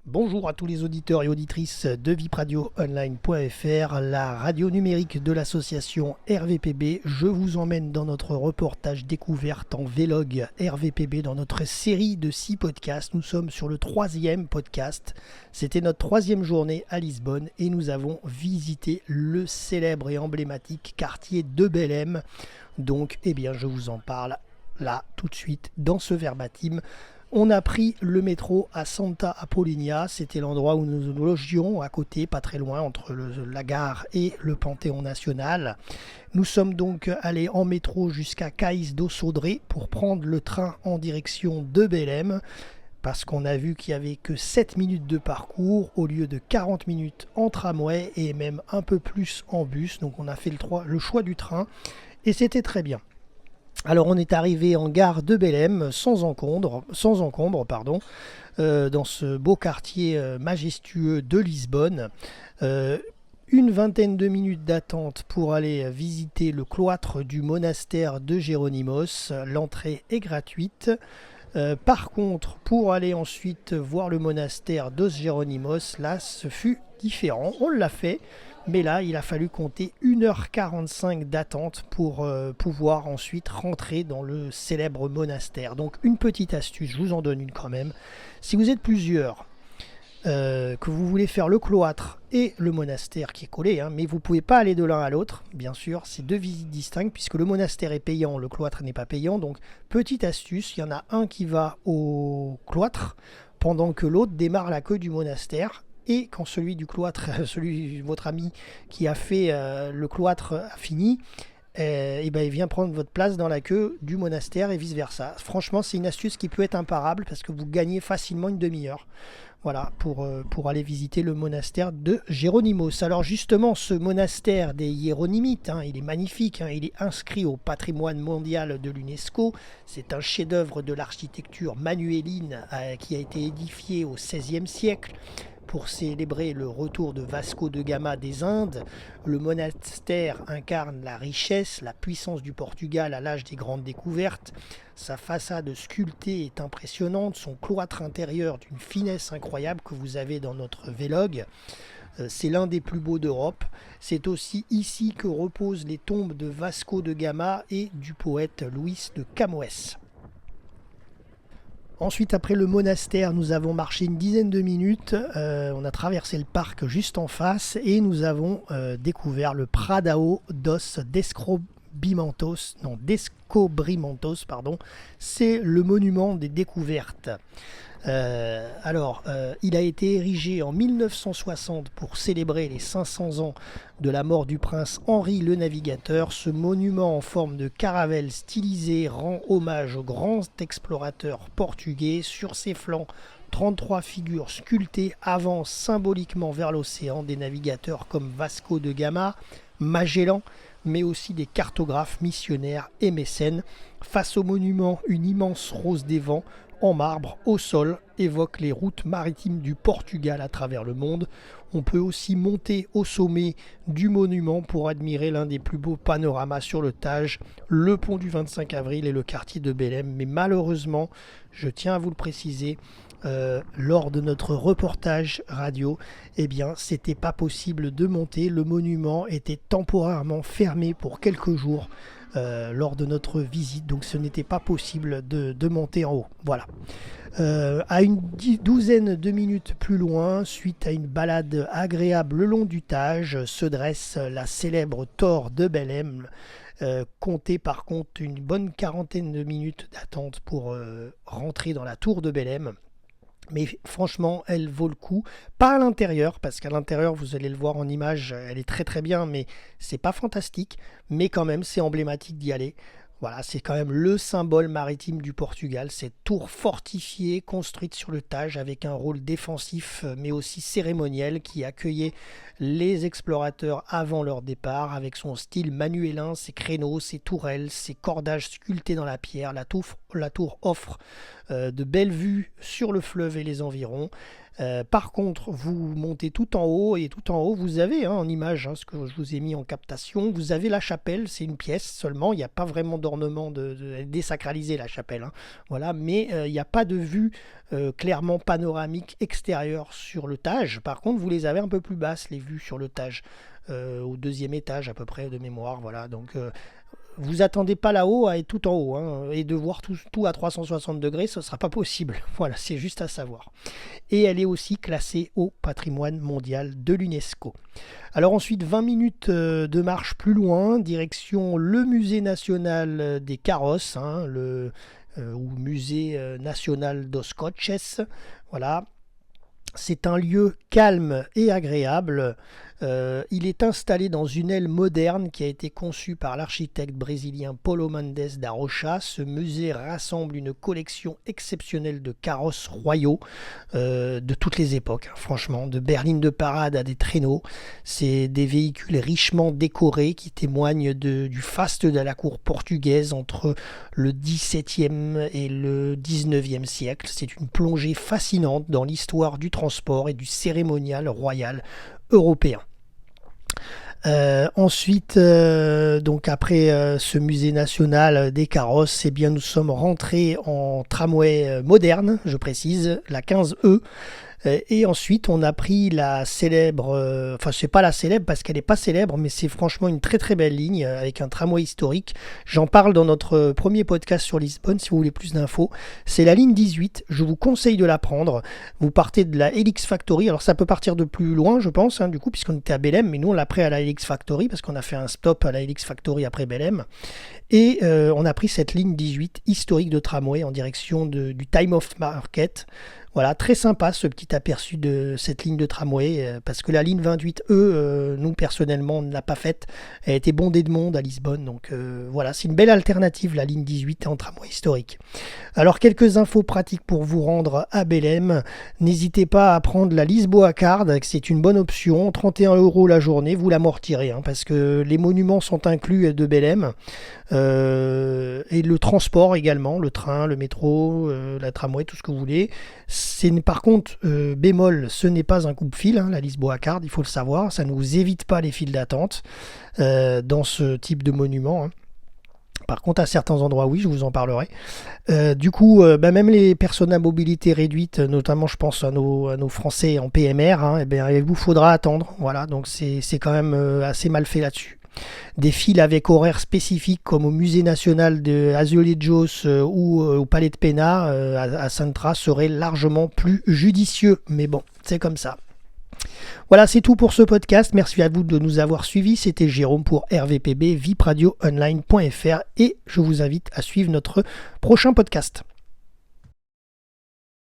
Bonjour à tous les auditeurs et auditrices de vipradioonline.fr, la radio numérique de l'association RVPB. Je vous emmène dans notre reportage découverte en vlog RVPB dans notre série de 6 podcasts. Nous sommes sur le 3e podcast. C'était notre 3e journée à Lisbonne et nous avons visité le célèbre et emblématique quartier de Belém. Donc, je vous en parle là tout de suite dans ce verbatim. On a pris le métro à Santa Apollonia, c'était l'endroit où nous logions, à côté, pas très loin, entre la gare et le Panthéon National. Nous sommes donc allés en métro jusqu'à Cais do Sodré pour prendre le train en direction de Belém, parce qu'on a vu qu'il n'y avait que 7 minutes de parcours au lieu de 40 minutes en tramway et même un peu plus en bus. Donc on a fait le choix du train et c'était très bien. Alors on est arrivé en gare de Belém sans encombre, dans ce beau quartier majestueux de Lisbonne. Une vingtaine de minutes d'attente pour aller visiter le cloître du monastère de Jerónimos. L'entrée est gratuite. Par contre, pour aller ensuite voir le monastère dos Jerónimos, là ce fut différent, on l'a fait. Mais là, il a fallu compter 1h45 d'attente pour pouvoir ensuite rentrer dans le célèbre monastère. Donc une petite astuce, je vous en donne une quand même. Si vous êtes plusieurs, que vous voulez faire le cloître et le monastère qui est collé, mais vous ne pouvez pas aller de l'un à l'autre, bien sûr, c'est 2 visites distinctes puisque le monastère est payant, le cloître n'est pas payant. Donc petite astuce, il y en a un qui va au cloître pendant que l'autre démarre la queue du monastère. Et quand celui du cloître, votre ami qui a fait le cloître a fini, il vient prendre votre place dans la queue du monastère et vice versa. Franchement, c'est une astuce qui peut être imparable parce que vous gagnez facilement une demi-heure. Voilà, pour aller visiter le monastère de Jerónimos. Alors justement, ce monastère des Hiéronymites, il est magnifique, il est inscrit au patrimoine mondial de l'UNESCO. C'est un chef-d'œuvre de l'architecture manuéline qui a été édifié au XVIe siècle. Pour célébrer le retour de Vasco de Gama des Indes, le monastère incarne la richesse, la puissance du Portugal à l'âge des grandes découvertes. Sa façade sculptée est impressionnante, son cloître intérieur d'une finesse incroyable que vous avez dans notre vlog. C'est l'un des plus beaux d'Europe. C'est aussi ici que reposent les tombes de Vasco de Gama et du poète Luís de Camões. Ensuite, après le monastère, nous avons marché une dizaine de minutes. On a traversé le parc juste en face et nous avons découvert le Pradao dos Descobrimentos. C'est le monument des découvertes. Il a été érigé en 1960 pour célébrer les 500 ans de la mort du prince Henri le Navigateur. Ce monument en forme de caravelle stylisée rend hommage au grand explorateur portugais. Sur ses flancs, 33 figures sculptées avancent symboliquement vers l'océan, des navigateurs comme Vasco de Gama, Magellan, mais aussi des cartographes, missionnaires et mécènes. Face au monument, une immense rose des vents en marbre au sol évoque les routes maritimes du Portugal à travers le monde. On peut aussi monter au sommet du monument pour admirer l'un des plus beaux panoramas sur le Tage, le pont du 25 avril et le quartier de Belém. Mais malheureusement, je tiens à vous le préciser, lors de notre reportage radio, c'était pas possible de monter. Le monument était temporairement fermé pour quelques jours lors de notre visite, donc ce n'était pas possible de monter en haut. Voilà. À une douzaine de minutes plus loin, suite à une balade agréable le long du Tage, se dresse la célèbre tour de Belém. Comptez par contre une bonne quarantaine de minutes d'attente pour rentrer dans la tour de Belém. Mais franchement, elle vaut le coup. Pas à l'intérieur, parce qu'à l'intérieur, vous allez le voir en image, elle est très très bien, mais c'est pas fantastique. Mais quand même, c'est emblématique d'y aller. Voilà, c'est quand même le symbole maritime du Portugal, cette tour fortifiée construite sur le Tage avec un rôle défensif mais aussi cérémoniel qui accueillait les explorateurs avant leur départ avec son style manuélin, ses créneaux, ses tourelles, ses cordages sculptés dans la pierre. La tour offre de belles vues sur le fleuve et les environs. Par contre, vous montez tout en haut et tout en haut, vous avez en image ce que je vous ai mis en captation. Vous avez la chapelle, c'est une pièce seulement. Il n'y a pas vraiment d'ornement désacralisé la chapelle. Voilà, mais il n'y a pas de vue clairement panoramique extérieure sur le Tage. Par contre, vous les avez un peu plus basses, les vues sur le Tage, au 2e étage à peu près de mémoire. Voilà, donc vous attendez pas là-haut à être tout en haut et de voir tout à 360 degrés, ce ne sera pas possible. Voilà, c'est juste à savoir. Et elle est aussi classée au patrimoine mondial de l'UNESCO. Alors ensuite, 20 minutes de marche plus loin, direction le musée national des carrosses, ou musée national dos Coches. Voilà. C'est un lieu calme et agréable. Il est installé dans une aile moderne qui a été conçue par l'architecte brésilien Paulo Mendes da Rocha. Ce musée rassemble une collection exceptionnelle de carrosses royaux de toutes les époques, franchement, de berlines de parade à des traîneaux. C'est des véhicules richement décorés qui témoignent du faste de la cour portugaise entre le XVIIe et le XIXe siècle. C'est une plongée fascinante dans l'histoire du transport et du cérémonial royal européen. Ensuite, donc après ce musée national des carrosses, eh bien nous sommes rentrés en tramway moderne, je précise, la 15E. Et ensuite, on a pris la célèbre, enfin c'est pas la célèbre parce qu'elle n'est pas célèbre, mais c'est franchement une très très belle ligne avec un tramway historique. J'en parle dans notre premier podcast sur Lisbonne si vous voulez plus d'infos. C'est la ligne 18, je vous conseille de la prendre. Vous partez de la Helix Factory, alors ça peut partir de plus loin je pense, du coup puisqu'on était à Belém, mais nous on l'a pris à la Helix Factory parce qu'on a fait un stop à la Helix Factory après Belém. Et on a pris cette ligne 18 historique de tramway en direction du Time of Market. Voilà, très sympa ce petit aperçu de cette ligne de tramway, parce que la ligne 28E, nous personnellement, on ne l'a pas faite. Elle a été bondée de monde à Lisbonne, donc voilà, c'est une belle alternative, la ligne 18 en tramway historique. Alors, quelques infos pratiques pour vous rendre à Belém. N'hésitez pas à prendre la Lisboa Card, c'est une bonne option, 31 € la journée, vous l'amortirez, parce que les monuments sont inclus de Belém. Et le transport également, le train, le métro, la tramway, tout ce que vous voulez. Par contre, bémol, ce n'est pas un coupe-fil, la Lisboa Card, il faut le savoir, ça ne vous évite pas les files d'attente dans ce type de monument. Par contre, à certains endroits, oui, je vous en parlerai. Du coup, même les personnes à mobilité réduite, notamment je pense à nos Français en PMR, il vous faudra attendre. Voilà, donc c'est quand même assez mal fait là-dessus. Des files avec horaires spécifiques comme au musée national de Azulejos ou au palais de Pena à Sintra seraient largement plus judicieux. Mais bon, c'est comme ça. Voilà, c'est tout pour ce podcast. Merci à vous de nous avoir suivis. C'était Jérôme pour RVPB, vipradioonline.fr et je vous invite à suivre notre prochain podcast.